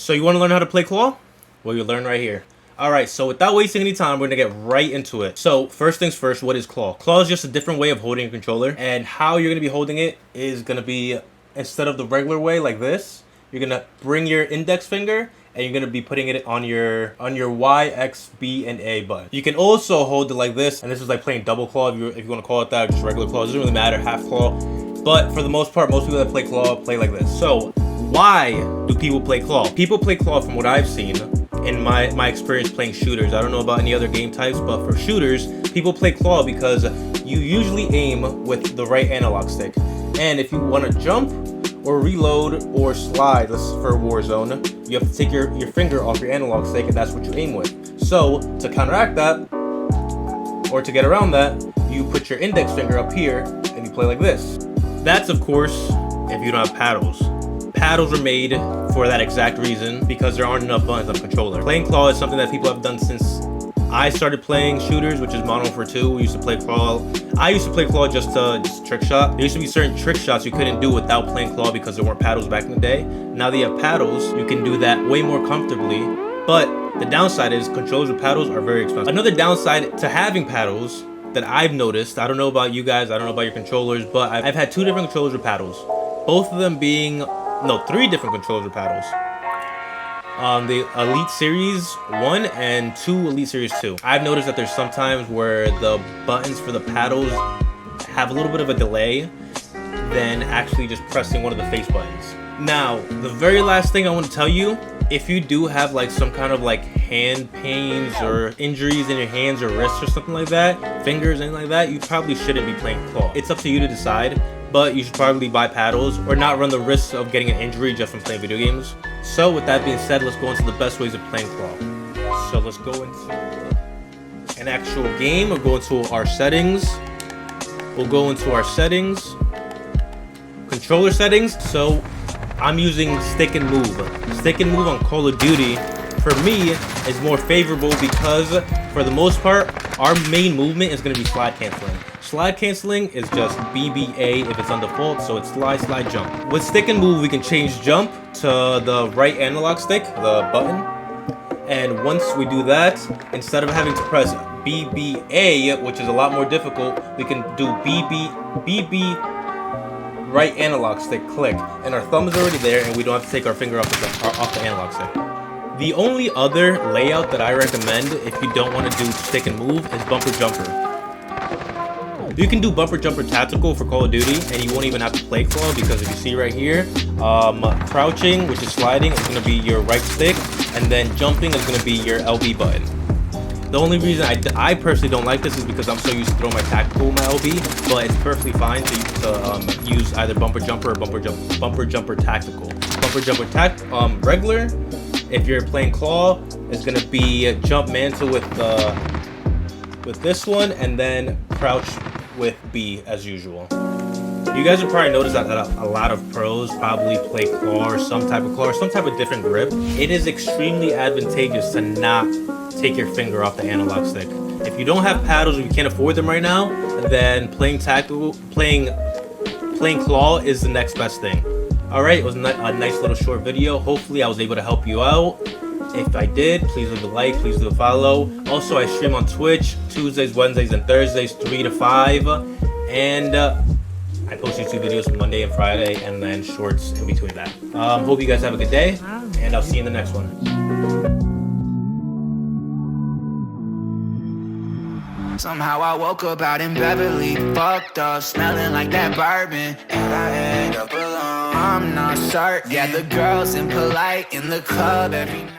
So you want to learn how to play claw? Well, you learn right here. Alright, so without wasting any time, we're going to get right into it. So, first things first, what is claw? Claw is just a different way of holding a controller. And how you're going to be holding it is going to be, instead of the regular way like this, you're going to bring your index finger and you're going to be putting it on your Y, X, B, and A button. You can also hold it like this, and this is like playing double claw if you want to call it that, or just regular claw. It doesn't really matter, half claw. But for the most part, most people that play claw play like this. So, why do people play claw? People play claw from what I've seen in my experience playing shooters. I don't know about any other game types, but for shooters, people play claw because you usually aim with the right analog stick. And if you want to jump or reload or slide, this is for Warzone, you have to take your finger off your analog stick, and that's what you aim with. So to counteract that, or to get around that, you put your index finger up here and you play like this. That's of course if you don't have paddles. Paddles are made for that exact reason, because there aren't enough buttons on the controller. Playing claw is something that people have done since I started playing shooters, which is Modern Warfare 2. We used to play claw. I used to play claw just trick shot. There used to be certain trick shots you couldn't do without playing claw because there weren't paddles back in the day. Now that you have paddles, you can do that way more comfortably. But the downside is controllers with paddles are very expensive. Another downside to having paddles that I've noticed, I don't know about you guys, I don't know about your controllers, but I've had 2 different controllers with paddles. Both of them being, no, 3 different controllers with paddles. The Elite Series 1 and 2 Elite Series 2. I've noticed that there's sometimes where the buttons for the paddles have a little bit of a delay than actually just pressing one of the face buttons. Now, the very last thing I want to tell you, if you do have like some kind of like hand pains or injuries in your hands or wrists or something like that, fingers, anything like that, you probably shouldn't be playing claw. It's up to you to decide, but you should probably buy paddles or not run the risk of getting an injury just from playing video games. So with that being said, let's go into the best ways of playing claw. So let's go into an actual game. We'll go into our settings. We'll go into our settings, controller settings. So I'm using stick and move. Stick and move on Call of Duty for me is more favorable because for the most part, our main movement is going to be slide canceling. Slide canceling is just BBA if it's on default, so it's slide, slide, jump. With stick and move, we can change jump to the right analog stick, the button. And once we do that, instead of having to press BBA, which is a lot more difficult, we can do BB right analog stick, click. And our thumb is already there, and we don't have to take our finger off the analog stick. The only other layout that I recommend if you don't want to do stick and move is bumper jumper. You can do bumper jumper tactical for Call of Duty, and you won't even have to play claw because if you see right here, crouching, which is sliding, is going to be your right stick, and then jumping is going to be your LB button. The only reason I personally don't like this is because I'm so used to throwing my tactical with my LB, but it's perfectly fine to use either bumper jumper or bumper jumper tactical. Bumper jumper regular, if you're playing claw, is going to be jump mantle with this one, and then crouch with B as usual. You guys have probably noticed that a lot of pros probably play claw or some type of different grip. It is extremely advantageous to not take your finger off the analog stick. If you don't have paddles or you can't afford them right now, then playing claw is the next best thing. Alright, it was a nice little short video. Hopefully I was able to help you out. If I did, please leave a like, please do a follow. Also, I stream on Twitch Tuesdays, Wednesdays, and Thursdays, 3 to 5. And I post YouTube videos on Monday and Friday, and then shorts in between that. Hope you guys have a good day, and I'll see you in the next one. Somehow I woke up out in Beverly, fucked up, smelling like that bourbon, and I end up alone. I'm not certain. Yeah, the girls impolite in the club every night.